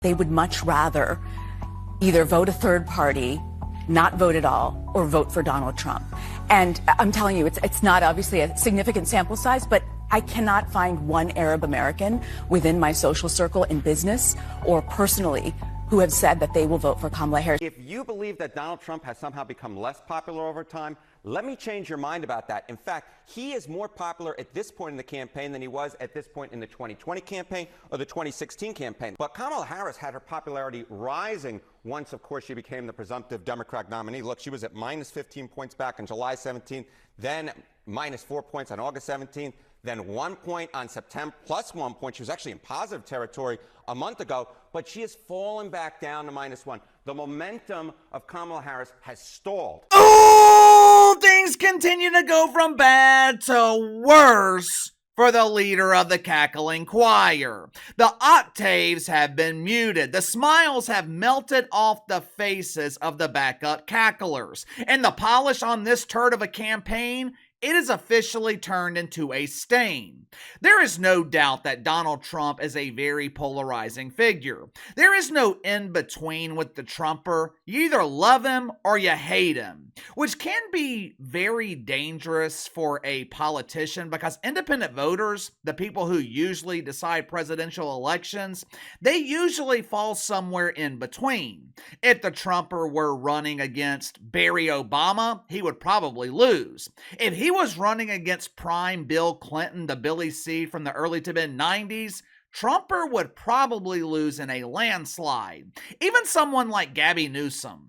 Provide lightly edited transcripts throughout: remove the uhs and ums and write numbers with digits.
They would much rather either vote a third party, not vote at all, or vote for Donald Trump. And I'm telling you, it's not obviously a significant sample size, but I cannot find one Arab American within my social circle in business or personally who have said that they will vote for Kamala Harris. If you believe that Donald Trump has somehow become less popular over time, let me change your mind about that. In fact, he is more popular at this point in the campaign than he was at this point in the 2020 campaign or the 2016 campaign. But Kamala Harris had her popularity rising once, of course, she became the presumptive Democratic nominee. Look, she was at minus 15 points back on July 17th, then minus 4 points on August 17th, then 1 point on September, plus 1 point. She was actually in positive territory a month ago, but she has fallen back down to -1. The momentum of Kamala Harris has stalled. Oh, things continue to go from bad to worse for the leader of the cackling choir. The octaves have been muted. The smiles have melted off the faces of the backup cacklers. And the polish on this turd of a campaign, it is officially turned into a stain. There is no doubt that Donald Trump is a very polarizing figure. There is no in-between with the Trumper. You either love him or you hate him, which can be very dangerous for a politician because independent voters, the people who usually decide presidential elections, they usually fall somewhere in between. If the Trumper were running against Barry Obama, he would probably lose. If he was running against prime Bill Clinton, the Billy C from the early to mid-90s, Trumper would probably lose in a landslide. Even someone like Gabby Newsom,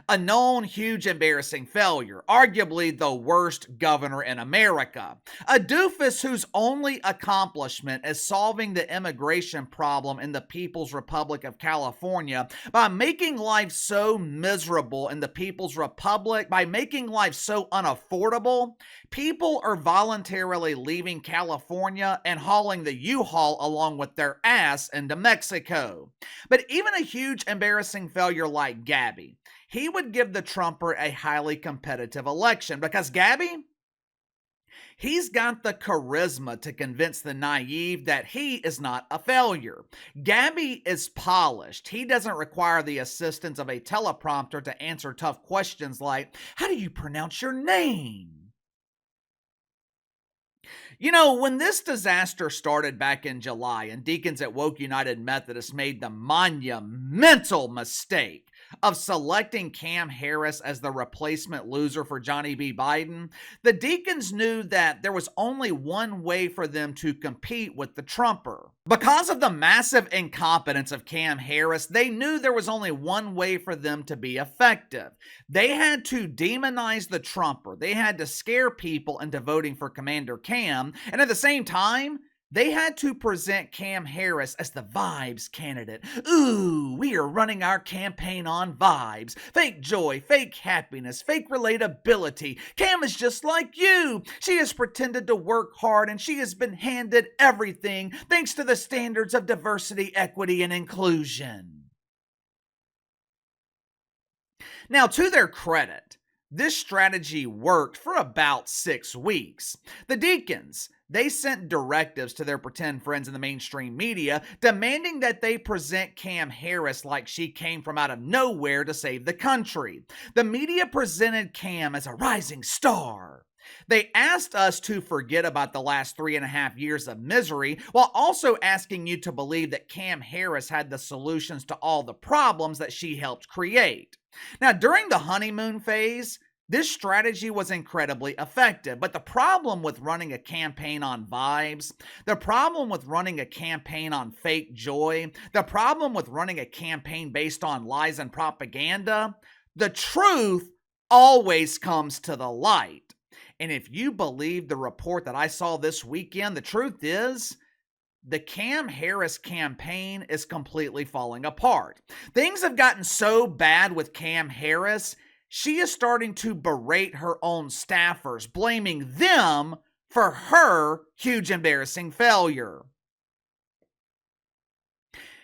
a known huge embarrassing failure, arguably the worst governor in America, a doofus whose only accomplishment is solving the immigration problem in the People's Republic of California by making life so miserable in the People's Republic, by making life so unaffordable, people are voluntarily leaving California and hauling the U-Haul along with their ass into Mexico. But even a huge embarrassing failure like Gabby, he would give the Trumper a highly competitive election because Gabby, he's got the charisma to convince the naive that he is not a failure. Gabby is polished. He doesn't require the assistance of a teleprompter to answer tough questions like, how do you pronounce your name? You know, when this disaster started back in July and Deacons at Woke United Methodist made the monumental mistake of selecting Cam Harris as the replacement loser for Johnny B. Biden, the Deacons knew that there was only one way for them to compete with the Trumper. Because of the massive incompetence of Cam Harris, they knew there was only one way for them to be effective. They had to demonize the Trumper. They had to scare people into voting for Commander Cam, and at the same time, they had to present Cam Harris as the vibes candidate. Ooh, we are running our campaign on vibes. Fake joy, fake happiness, fake relatability. Cam is just like you. She has pretended to work hard and she has been handed everything thanks to the standards of diversity, equity, and inclusion. Now, to their credit, this strategy worked for about 6 weeks. The Deacons, they sent directives to their pretend friends in the mainstream media demanding that they present Cam Harris like she came from out of nowhere to save the country. The media presented Cam as a rising star. They asked us to forget about the last 3.5 years of misery while also asking you to believe that Cam Harris had the solutions to all the problems that she helped create. Now, during the honeymoon phase, this strategy was incredibly effective, but the problem with running a campaign on vibes, the problem with running a campaign on fake joy, the problem with running a campaign based on lies and propaganda, the truth always comes to the light. And if you believe the report that I saw this weekend, the truth is, the Cam Harris campaign is completely falling apart. Things have gotten so bad with Cam Harris, she is starting to berate her own staffers, blaming them for her huge embarrassing failure.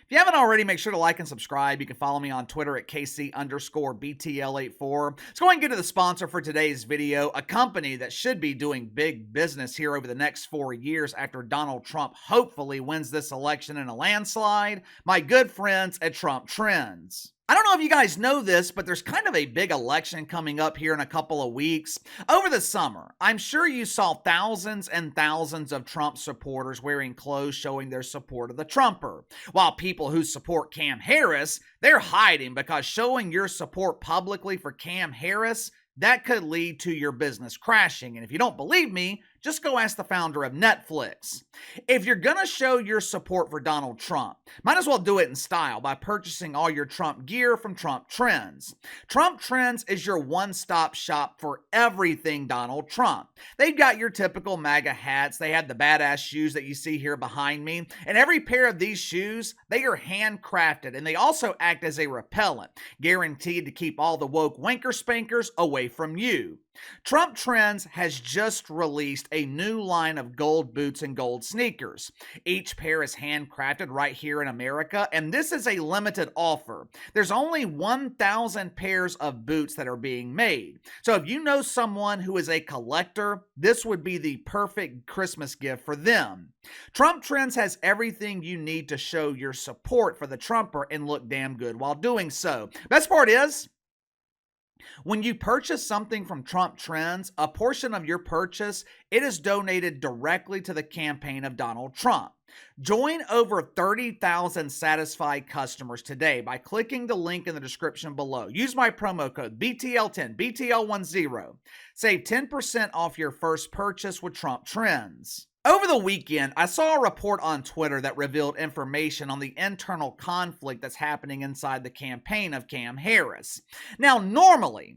If you haven't already, make sure to like and subscribe. You can follow me on Twitter at KC_BTL84. Let's go ahead and get to the sponsor for today's video, a company that should be doing big business here over the next 4 years after Donald Trump hopefully wins this election in a landslide. My good friends at Trump Trends. I don't know if you guys know this, but there's kind of a big election coming up here in a couple of weeks. Over the summer, I'm sure you saw thousands and thousands of Trump supporters wearing clothes showing their support of the Trumper, while people who support Cam Harris, they're hiding because showing your support publicly for Cam Harris, that could lead to your business crashing. And if you don't believe me, just go ask the founder of Netflix. If you're going to show your support for Donald Trump, might as well do it in style by purchasing all your Trump gear from Trump Trends. Trump Trends is your one-stop shop for everything Donald Trump. They've got your typical MAGA hats. They have the badass shoes that you see here behind me. And every pair of these shoes, they are handcrafted, and they also act as a repellent, guaranteed to keep all the woke wanker spankers away from you. Trump Trends has just released a new line of gold boots and gold sneakers. Each pair is handcrafted right here in America, and this is a limited offer. There's only 1,000 pairs of boots that are being made. So if you know someone who is a collector, this would be the perfect Christmas gift for them. Trump Trends has everything you need to show your support for the Trumper and look damn good while doing so. Best part is, when you purchase something from Trump Trends, a portion of your purchase, it is donated directly to the campaign of Donald Trump. Join over 30,000 satisfied customers today by clicking the link in the description below. Use my promo code BTL10, BTL10. Save 10% off your first purchase with Trump Trends. Over the weekend, I saw a report on Twitter that revealed information on the internal conflict that's happening inside the campaign of Cam Harris. Now, normally,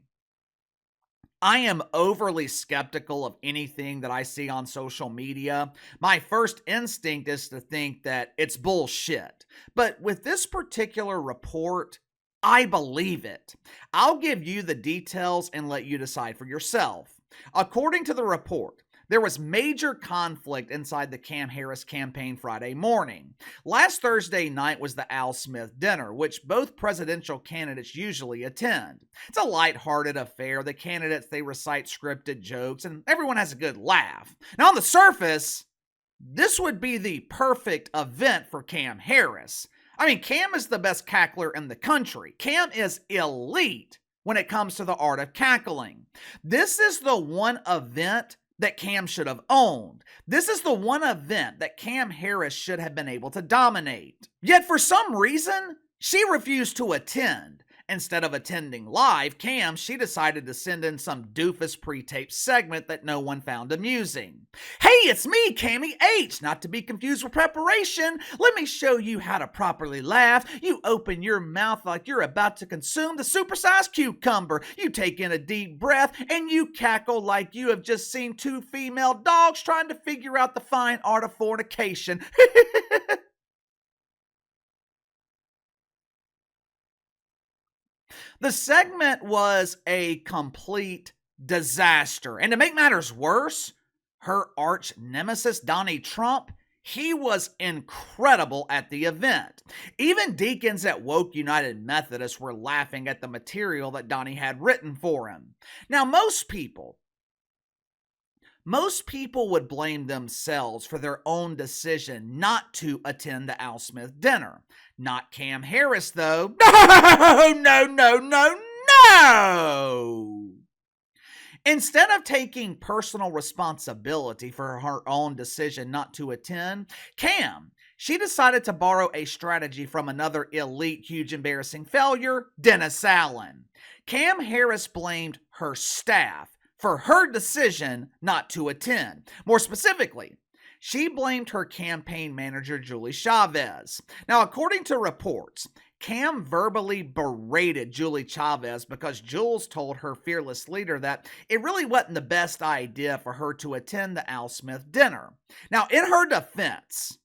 I am overly skeptical of anything that I see on social media. My first instinct is to think that it's bullshit. But with this particular report, I believe it. I'll give you the details and let you decide for yourself. According to the report, there was major conflict inside the Cam Harris campaign Friday morning. Last Thursday night was the Al Smith dinner, which both presidential candidates usually attend. It's a lighthearted affair. The candidates, they recite scripted jokes, and everyone has a good laugh. Now, on the surface, this would be the perfect event for Cam Harris. I mean, Cam is the best cackler in the country. Cam is elite when it comes to the art of cackling. This is the one event that Cam should have owned. This is the one event that Cam Harris should have been able to dominate. Yet for some reason, she refused to attend. Instead of attending live, she decided to send in some doofus pre-taped segment that no one found amusing. Hey, it's me, Cammy H, not to be confused with preparation. Let me show you how to properly laugh. You open your mouth like you're about to consume the supersized cucumber. You take in a deep breath and you cackle like you have just seen two female dogs trying to figure out the fine art of fornication. The segment was a complete disaster. And to make matters worse, her arch nemesis, Donnie Trump, he was incredible at the event. Even deacons at Woke United Methodists were laughing at the material that Donnie had written for him. Now, most people would blame themselves for their own decision not to attend the Al Smith dinner. Not Cam Harris, though. No! Instead of taking personal responsibility for her own decision not to attend, she decided to borrow a strategy from another elite, huge, embarrassing failure, Dennis Allen. Cam Harris blamed her staff for her decision not to attend. More specifically, she blamed her campaign manager, Julie Chavez. Now, according to reports, Cam verbally berated Julie Chavez because Jules told her fearless leader that it really wasn't the best idea for her to attend the Al Smith dinner. Now, in her defense,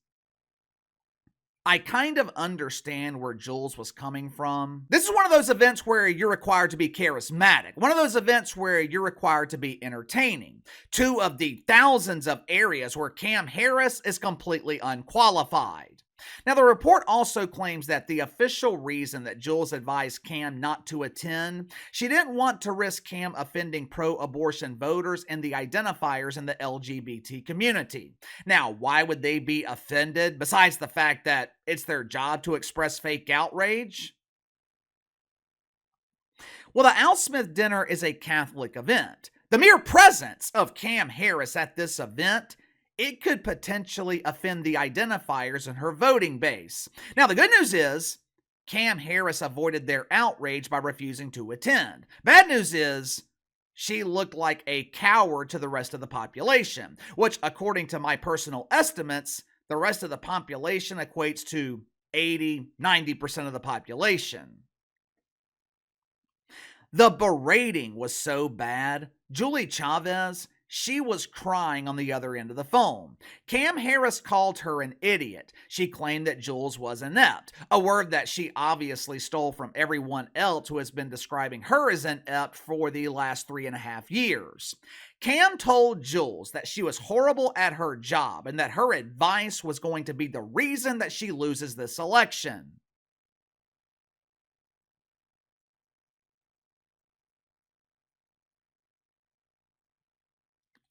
I kind of understand where Jules was coming from. This is one of those events where you're required to be charismatic. One of those events where you're required to be entertaining. Two of the thousands of areas where Cam Harris is completely unqualified. Now, the report also claims that the official reason that Jules advised Cam not to attend, she didn't want to risk Cam offending pro-abortion voters and the identifiers in the LGBT community. Now, why would they be offended, besides the fact that it's their job to express fake outrage? Well, the Al Smith dinner is a Catholic event. The mere presence of Cam Harris at this event, it could potentially offend the identifiers in her voting base. Now, the good news is Cam Harris avoided their outrage by refusing to attend. Bad news is she looked like a coward to the rest of the population, which, according to my personal estimates, the rest of the population equates to 80-90% of the population. The berating was so bad, Julie Chavez, she was crying on the other end of the phone. Cam Harris called her an idiot. She claimed that Jules was inept, a word that she obviously stole from everyone else who has been describing her as inept for the last 3.5 years. Cam told Jules that she was horrible at her job and that her advice was going to be the reason that she loses this election.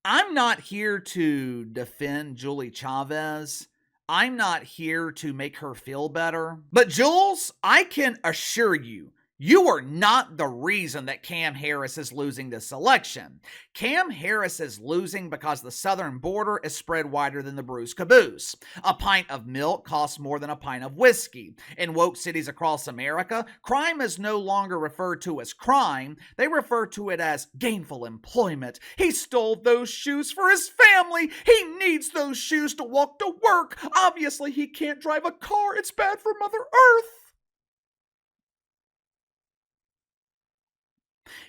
I'm not here to defend Julie Chavez. I'm not here to make her feel better. But Jules, I can assure you, you are not the reason that Cam Harris is losing this election. Cam Harris is losing because the southern border is spread wider than the Bruce caboose. A pint of milk costs more than a pint of whiskey. In woke cities across America, crime is no longer referred to as crime. They refer to it as gainful employment. He stole those shoes for his family. He needs those shoes to walk to work. Obviously, he can't drive a car. It's bad for Mother Earth.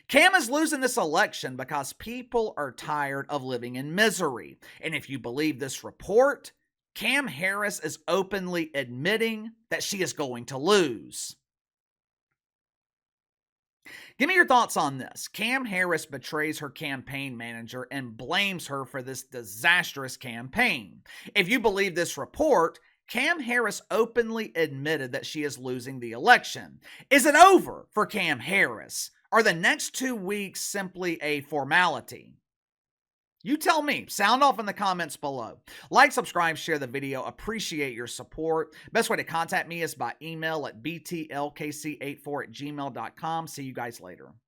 Cam is losing this election because people are tired of living in misery. And if you believe this report, Cam Harris is openly admitting that she is going to lose. Give me your thoughts on this. Cam Harris betrays her campaign manager and blames her for this disastrous campaign. If you believe this report, Cam Harris openly admitted that she is losing the election. Is it over for Cam Harris? Are the next 2 weeks simply a formality? You tell me. Sound off in the comments below. Like, subscribe, share the video. Appreciate your support. Best way to contact me is by email at btlkc84@gmail.com. See you guys later.